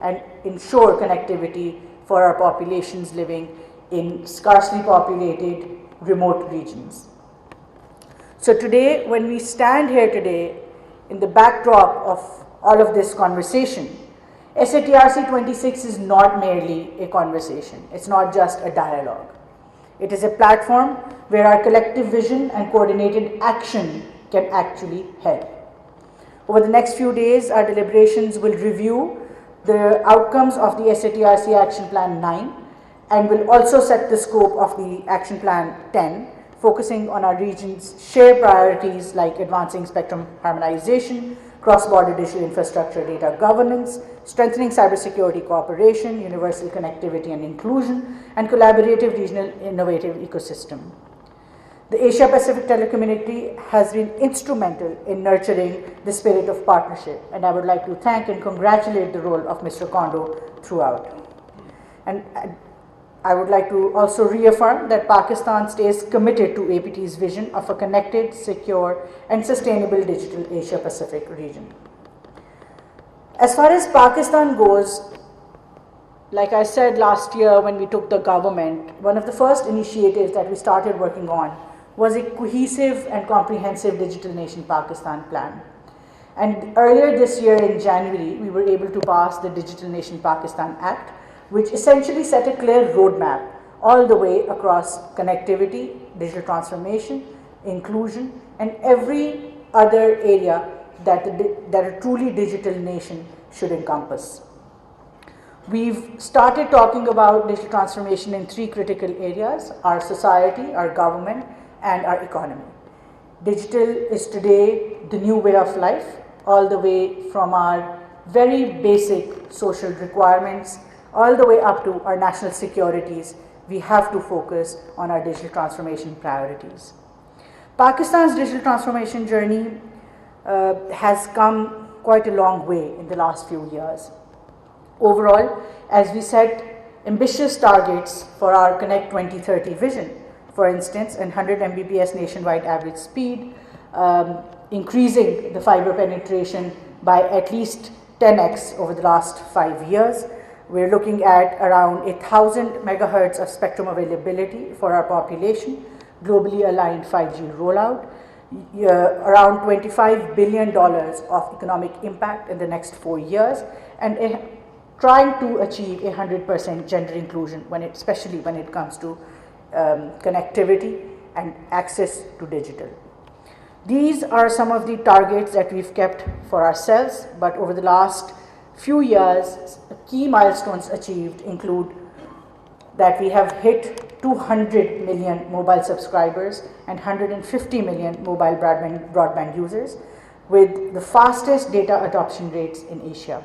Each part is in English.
and ensure connectivity for our populations living in sparsely populated remote regions. So today, when we stand here today in the backdrop of all of this conversation, SATRC 26 is not merely a conversation. It's not just a dialogue. It is a platform where our collective vision and coordinated action can actually help. Over the next few days, our deliberations will review the outcomes of the SATRC Action Plan 9 and will also set the scope of the Action Plan 10, focusing on our region's shared priorities like advancing spectrum harmonization, cross-border digital infrastructure data governance, strengthening cybersecurity cooperation, universal connectivity and inclusion, and collaborative regional innovative ecosystem. The Asia-Pacific telecommunity has been instrumental in nurturing the spirit of partnership, and I would like to thank and congratulate the role of Mr. Kondo throughout. And I would like to also reaffirm that Pakistan stays committed to APT's vision of a connected, secure, and sustainable digital Asia-Pacific region. As far as Pakistan goes, like I said last year when we took the government, one of the first initiatives that we started working on was a cohesive and comprehensive Digital Nation Pakistan plan. And earlier this year in January, we were able to pass the Digital Nation Pakistan Act, which essentially set a clear roadmap all the way across connectivity, digital transformation, inclusion, and every other area that a truly digital nation should encompass. We've started talking about digital transformation in three critical areas: our society, our government, and our economy. Digital is today the new way of life, all the way from our very basic social requirements all the way up to our national securities. We have to focus on our digital transformation priorities. Pakistan's digital transformation journey has come quite a long way in the last few years. Overall, as we set ambitious targets for our Connect 2030 vision, for instance, 100 Mbps nationwide average speed, increasing the fiber penetration by at least 10x over the last 5 years. We're looking at around 1,000 megahertz of spectrum availability for our population, globally aligned 5G rollout, around $25 billion of economic impact in the next 4 years, and trying to achieve 100% gender inclusion, especially when it comes to connectivity and access to digital. These are some of the targets that we've kept for ourselves, but over the last few years, key milestones achieved include that we have hit 200 million mobile subscribers and 150 million mobile broadband users, with the fastest data adoption rates in Asia.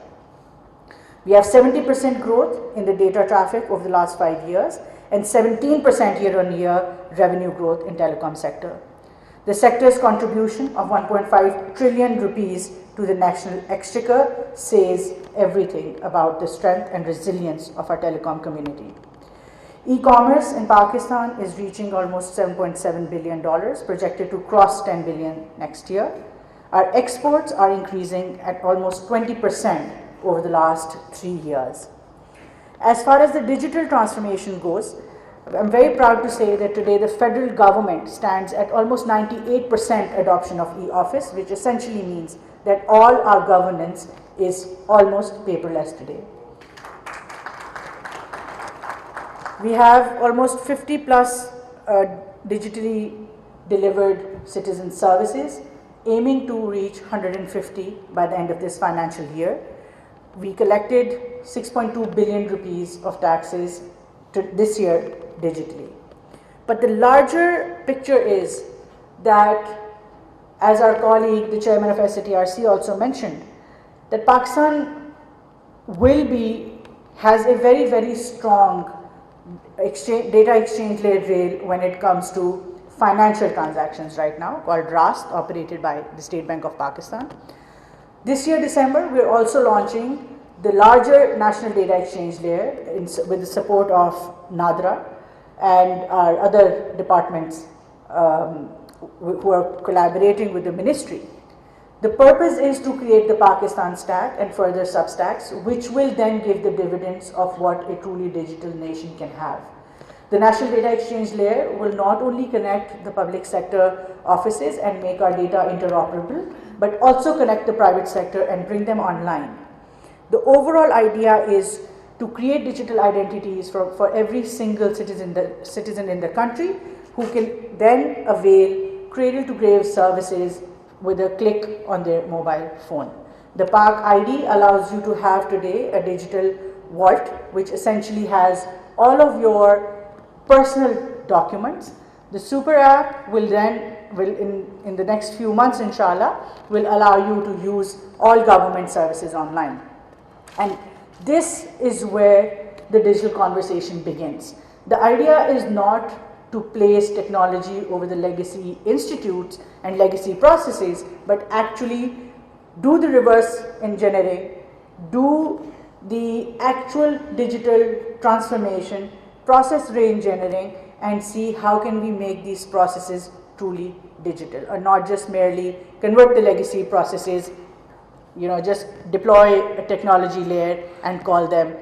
We have 70% growth in the data traffic over the last 5 years and 17% year-on-year revenue growth in telecom sector. The sector's contribution of 1.5 trillion rupees to the national exchequer says everything about the strength and resilience of our telecom community. E-commerce in Pakistan is reaching almost $7.7 billion, projected to cross 10 billion next year. Our exports are increasing at almost 20% over the last 3 years. As far as the digital transformation goes, I'm very proud to say that today the federal government stands at almost 98% adoption of e-office, which essentially means that all our governance is almost paperless today. We have almost 50 plus digitally delivered citizen services, aiming to reach 150 by the end of this financial year. We collected 6.2 billion rupees of taxes this year digitally. But the larger picture is that, as our colleague, the chairman of SATRC also mentioned, that Pakistan has a very, very strong data exchange layer rail when it comes to financial transactions right now, called RAST, operated by the State Bank of Pakistan. This year, December, we're also launching the larger national data exchange layer with the support of NADRA and our other departments who are collaborating with the ministry. The purpose is to create the Pakistan stack and further substacks, which will then give the dividends of what a truly digital nation can have. The National Data Exchange layer will not only connect the public sector offices and make our data interoperable, but also connect the private sector and bring them online. The overall idea is to create digital identities for every single citizen in the country, who can then avail cradle-to-grave services with a click on their mobile phone. The Park ID allows you to have today a digital vault, which essentially has all of your personal documents. The super app will then, in the next few months inshallah, will allow you to use all government services online. And this is where the digital conversation begins. The idea is not to place technology over the legacy institutes and legacy processes, but actually do the reverse engineering, do the actual digital transformation, process re-engineering, and see how can we make these processes truly digital, or not just merely convert the legacy processes, just deploy a technology layer and call them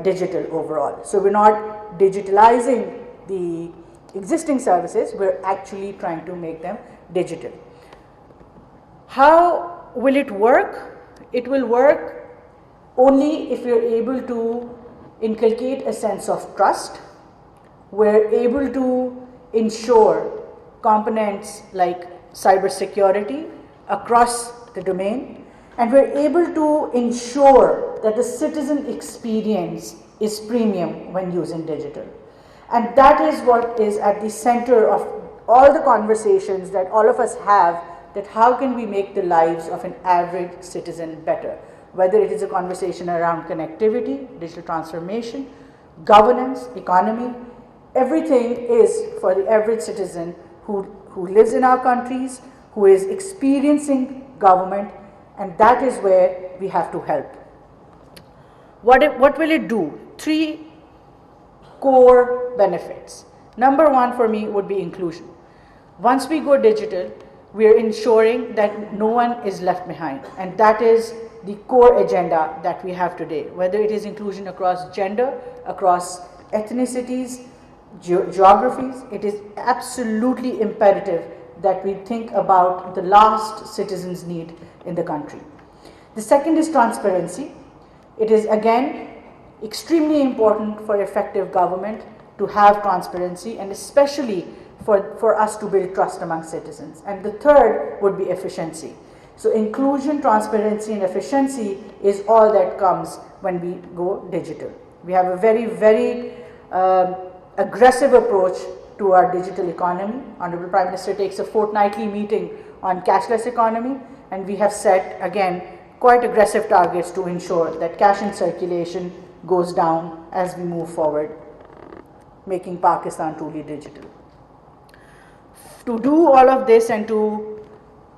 digital overall. So we're not digitalizing the existing services, we're actually trying to make them digital. How will it work? It will work only if you're able to inculcate a sense of trust. We're able to ensure components like cybersecurity across the domain, and we're able to ensure that the citizen experience is premium when using digital. And that is what is at the center of all the conversations that all of us have, that how can we make the lives of an average citizen better, whether it is a conversation around connectivity, digital transformation, governance, economy. Everything is for the average citizen who lives in our countries, who is experiencing government, and that is where we have to help. What will it do? 3 core benefits. Number 1 for me would be inclusion. Once we go digital, we are ensuring that no one is left behind, and that is the core agenda that we have today, whether it is inclusion across gender, across ethnicities, geographies. It is absolutely imperative that we think about the last citizen's need in the country. The second is transparency. It is again extremely important for effective government to have transparency, and especially for us to build trust among citizens. And the third would be efficiency. So inclusion, transparency, and efficiency is all that comes when we go digital. We have a very, very aggressive approach to our digital economy. Honorable Prime Minister takes a fortnightly meeting on cashless economy, and we have set again quite aggressive targets to ensure that cash in circulation goes down as we move forward, making Pakistan truly digital. To do all of this and to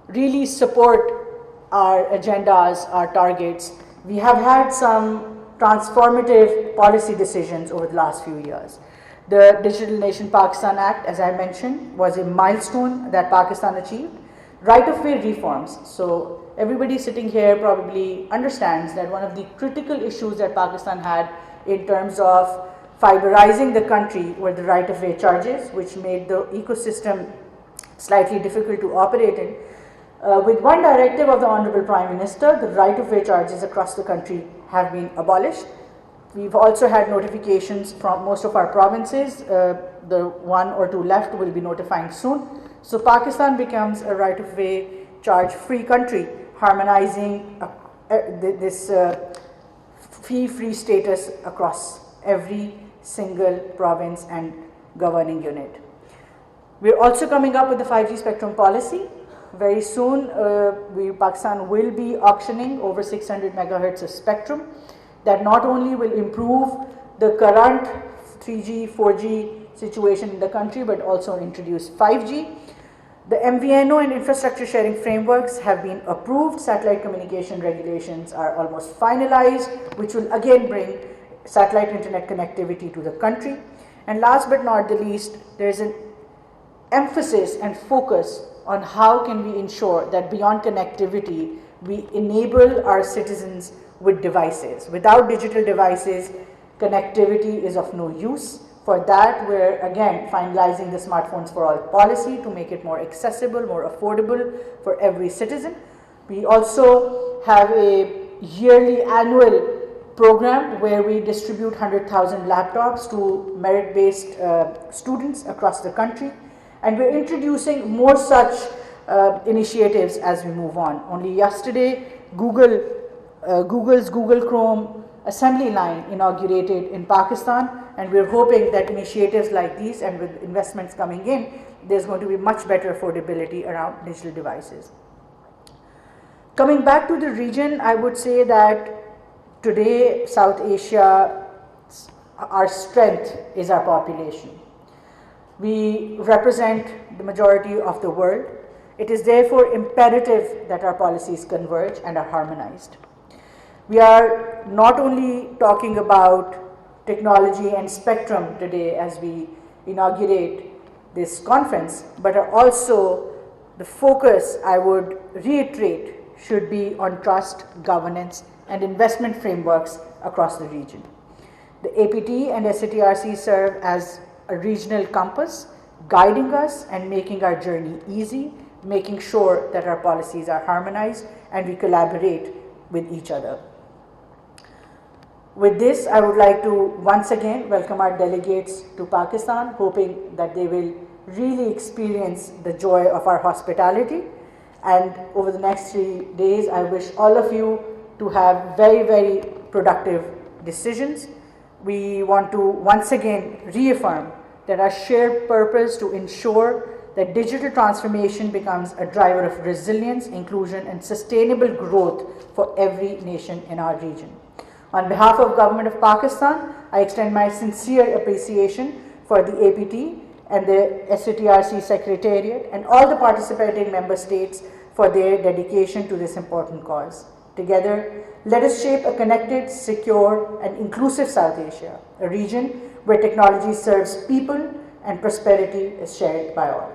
really support our agendas, our targets, we have had some transformative policy decisions over the last few years. The Digital Nation Pakistan Act, as I mentioned, was a milestone that Pakistan achieved. Right-of-way reforms. So everybody sitting here probably understands that one of the critical issues that Pakistan had in terms of fiberizing the country were the right-of-way charges, which made the ecosystem slightly difficult to operate in. With one directive of the Honorable Prime Minister, the right-of-way charges across the country have been abolished. We've also had notifications from most of our provinces. The 1 or 2 left will be notifying soon. So Pakistan becomes a right-of-way charge-free country, harmonizing this fee-free status across every single province and governing unit. We're also coming up with the 5G spectrum policy. Very soon, Pakistan will be auctioning over 600 megahertz of spectrum that not only will improve the current 3G, 4G situation in the country, but also introduce 5G. The MVNO and infrastructure sharing frameworks have been approved. Satellite communication regulations are almost finalized, which will again bring satellite internet connectivity to the country. And last but not the least, there is an emphasis and focus on how can we ensure that beyond connectivity, we enable our citizens with devices. Without digital devices, connectivity is of no use. For that, we're again finalizing the Smartphones for All policy to make it more accessible, more affordable for every citizen. We also have a yearly annual program where we distribute 100,000 laptops to merit-based students across the country, and we're introducing more such initiatives as we move on. Only yesterday, Google's Google Chrome assembly line inaugurated in Pakistan, and we're hoping that initiatives like these and with investments coming in, there's going to be much better affordability around digital devices. Coming back to the region, I would say that today, South Asia, our strength is our population. We represent the majority of the world. It is therefore imperative that our policies converge and are harmonized. We are not only talking about technology and spectrum today as we inaugurate this conference, but are also the focus, I would reiterate, should be on trust, governance, and investment frameworks across the region. The APT and SATRC serve as a regional compass, guiding us and making our journey easy, making sure that our policies are harmonized and we collaborate with each other. With this, I would like to once again welcome our delegates to Pakistan, hoping that they will really experience the joy of our hospitality. And over the next 3 days, I wish all of you to have very, very productive decisions. We want to once again reaffirm that our shared purpose to ensure that digital transformation becomes a driver of resilience, inclusion, and sustainable growth for every nation in our region. On behalf of Government of Pakistan, I extend my sincere appreciation for the APT and the SATRC Secretariat and all the participating member states for their dedication to this important cause. Together, let us shape a connected, secure, and inclusive South Asia, a region where technology serves people and prosperity is shared by all.